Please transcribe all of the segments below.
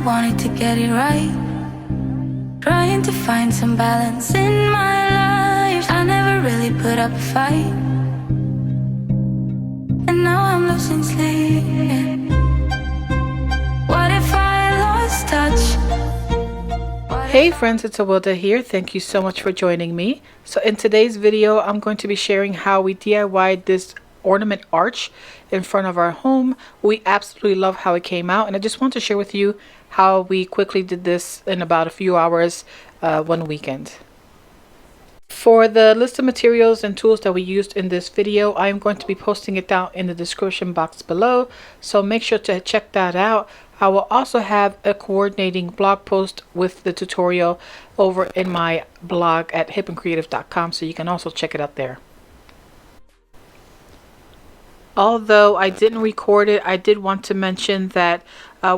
wanted to get it right, trying to find some balance in my life. I never really put up a fight, and now I'm losing sleep. What if I lost touch? Hey friends, it's Awilda here. Thank you so much for joining me. So in today's video, I'm going to be sharing how we DIY'd this ornament arch in front of our home. We absolutely love how it came out, and I just want to share with you how we quickly did this in about a few hours one weekend. For the list of materials and tools that we used in this video, I am going to be posting it down in the description box below, so make sure to check that out. I will also have a coordinating blog post with the tutorial over in my blog at hipandcreative.com, so you can also check it out there. Although I didn't record it, I did want to mention that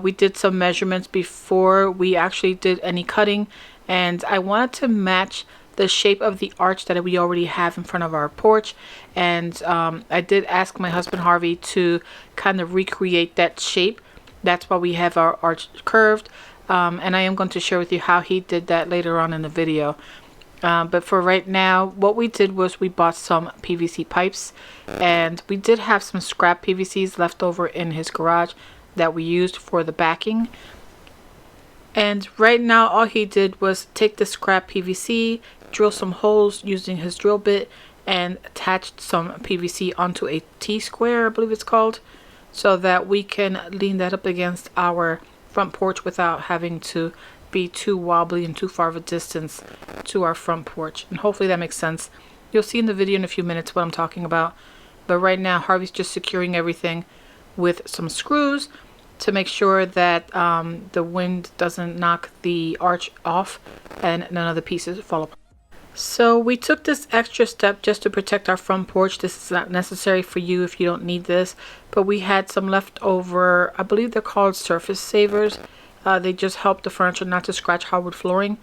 we did some measurements before we actually did any cutting, and I wanted to match the shape of the arch that we already have in front of our porch. And I did ask my husband Harvey to kind of recreate that shape. That's why we have our arch curved, and I am going to share with you how he did that later on in the video. But for right now, what we did was we bought some PVC pipes, and we did have some scrap PVCs left over in his garage that we used for the backing. And right now all he did was take the scrap PVC, drill some holes using his drill bit, and attached some PVC onto a T-square, I believe it's called, so that we can lean that up against our front porch without having to be too wobbly and too far of a distance to our front porch. And hopefully that makes sense. You'll see in the video in a few minutes what I'm talking about. But right now Harvey's just securing everything with some screws to make sure that the wind doesn't knock the arch off and none of the pieces fall apart. So we took this extra step just to protect our front porch. This is not necessary for you if you don't need this, but we had some leftover, I believe they're called surface savers. They just help the furniture not to scratch hardwood flooring,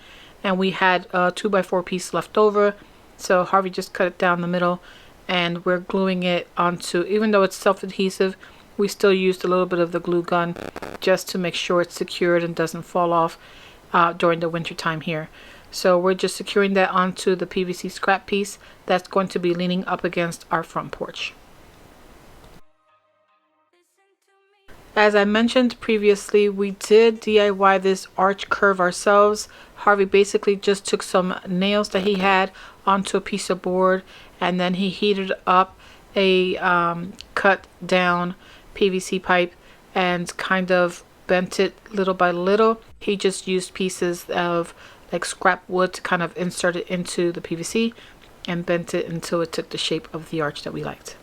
and we had a 2x4 piece left over, so Harvey just cut it down the middle, and we're gluing it onto, even though it's self-adhesive, we still used a little bit of the glue gun just to make sure it's secured and doesn't fall off during the winter time here. So we're just securing that onto the PVC scrap piece that's going to be leaning up against our front porch. As I mentioned previously, we did DIY this arch curve ourselves. Harvey basically just took some nails that he had onto a piece of board, and then he heated up a cut down PVC pipe and kind of bent it little by little. He just used pieces of like scrap wood to kind of insert it into the PVC and bent it until it took the shape of the arch that we liked.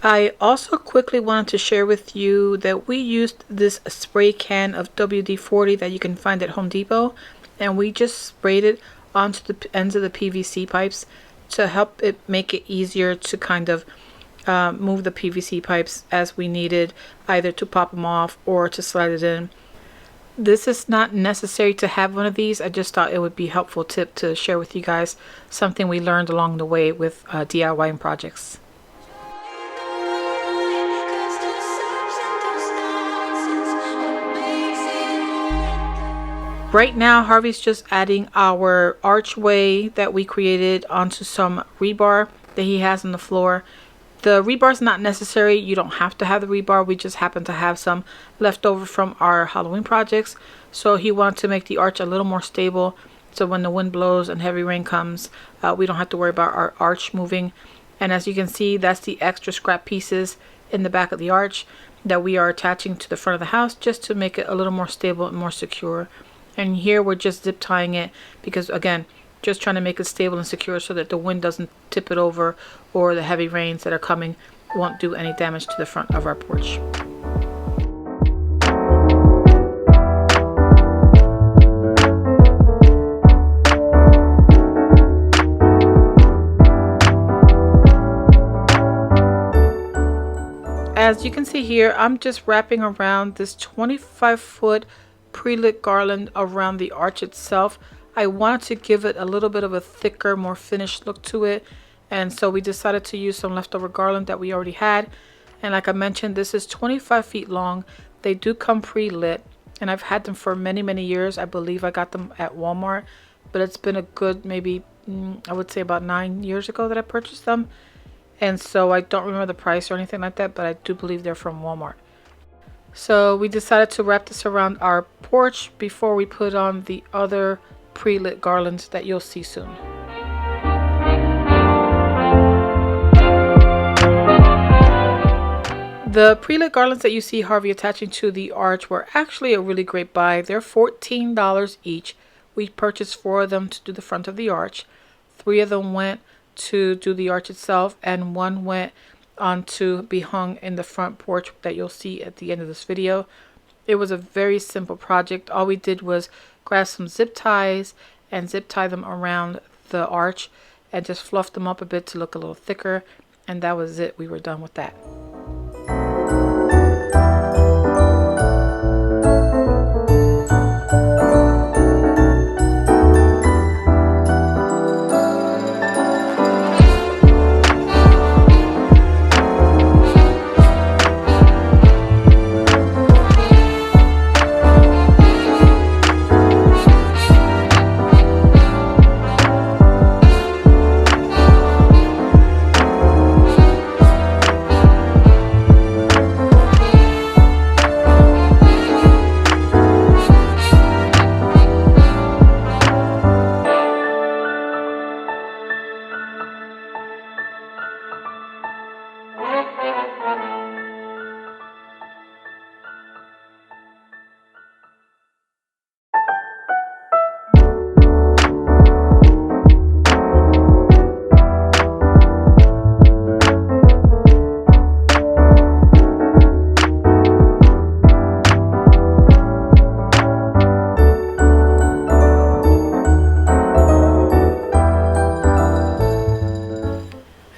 I also quickly wanted to share with you that we used this spray can of WD-40 that you can find at Home Depot, and we just sprayed it onto the ends of the PVC pipes to help it make it easier to kind of move the PVC pipes as we needed, either to pop them off or to slide it in. This is not necessary to have one of these. I just thought it would be a helpful tip to share with you guys, something we learned along the way with DIYing projects. Right now Harvey's just adding our archway that we created onto some rebar that he has on the floor. The rebar is not necessary. You don't have to have the rebar. We just happen to have some left over from our Halloween projects. So he wanted to make the arch a little more stable, so when the wind blows and heavy rain comes, we don't have to worry about our arch moving. And as you can see, that's the extra scrap pieces in the back of the arch that we are attaching to the front of the house just to make it a little more stable and more secure. And here we're just zip tying it because, again, just trying to make it stable and secure so that the wind doesn't tip it over or the heavy rains that are coming won't do any damage to the front of our porch. As you can see here, I'm just wrapping around this 25-foot pre-lit garland around the arch itself. I wanted to give it a little bit of a thicker, more finished look to it, and so we decided to use some leftover garland that we already had. And like I mentioned, this is 25 feet long. They do come pre-lit, and I've had them for many years. I believe I got them at Walmart, but it's been a good maybe I would say about 9 years ago that I purchased them, and so I don't remember the price or anything like that, but I do believe they're from Walmart. So we decided to wrap this around our porch before we put on the other pre-lit garlands that you'll see soon. The pre-lit garlands that you see Harvey attaching to the arch were actually a really great buy. They're $14 each. We purchased 4 of them to do the front of the arch. 3 of them went to do the arch itself, and 1 went on to be hung in the front porch that you'll see at the end of this video. It was a very simple project. All we did was grab some zip ties and zip tie them around the arch and just fluff them up a bit to look a little thicker, and that was it. We were done with that.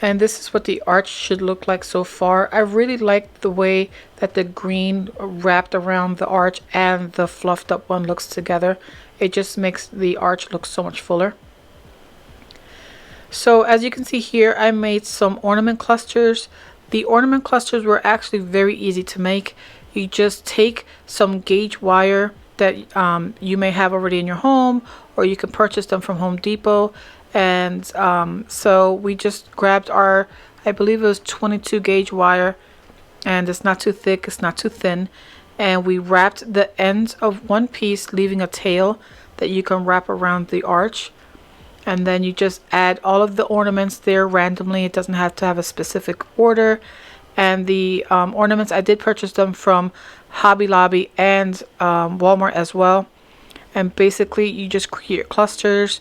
And this is what the arch should look like so far. I really like the way that the green wrapped around the arch and the fluffed up one looks together. It just makes the arch look so much fuller. So as you can see here, I made some ornament clusters. The ornament clusters were actually very easy to make. You just take some gauge wire that you may have already in your home, or you can purchase them from Home Depot. And so we just grabbed our, I believe it was 22 gauge wire, and it's not too thick, it's not too thin, and we wrapped the ends of one piece, leaving a tail that you can wrap around the arch. And then you just add all of the ornaments there randomly. It doesn't have to have a specific order. And the ornaments, I did purchase them from Hobby Lobby and Walmart as well. And basically you just create clusters,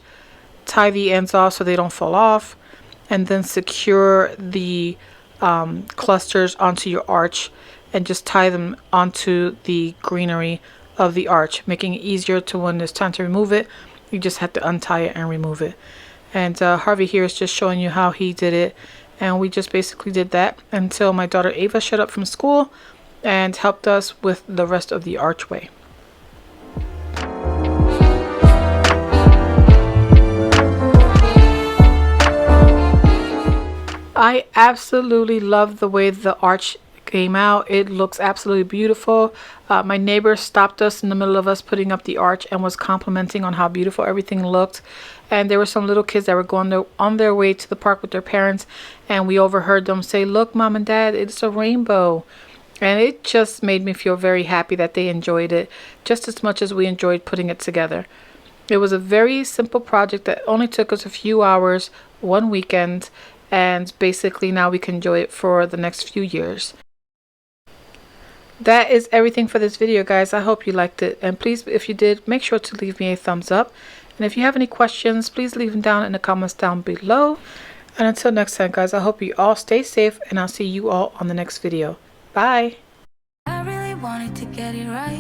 tie the ends off so they don't fall off, and then secure the clusters onto your arch and just tie them onto the greenery of the arch, making it easier to when it's time to remove it. You just have to untie it and remove it. And Harvey here is just showing you how he did it, and we just basically did that until my daughter Ava showed up from school and helped us with the rest of the archway. I absolutely love the way the arch came out. It looks absolutely beautiful. My neighbor stopped us in the middle of us putting up the arch and was complimenting on how beautiful everything looked. And there were some little kids that were going on their way to the park with their parents, and we overheard them say, "Look, Mom and Dad, it's a rainbow." And it just made me feel very happy that they enjoyed it just as much as we enjoyed putting it together. It was a very simple project that only took us a few hours, one weekend, and basically now we can enjoy it for the next few years. That is everything for this video, guys. I hope you liked it, and please, if you did, make sure to leave me a thumbs up. And if you have any questions, please leave them down in the comments down below. And until next time, guys, I hope you all stay safe, and I'll see you all on the next video. Bye. I really wanted to get it right.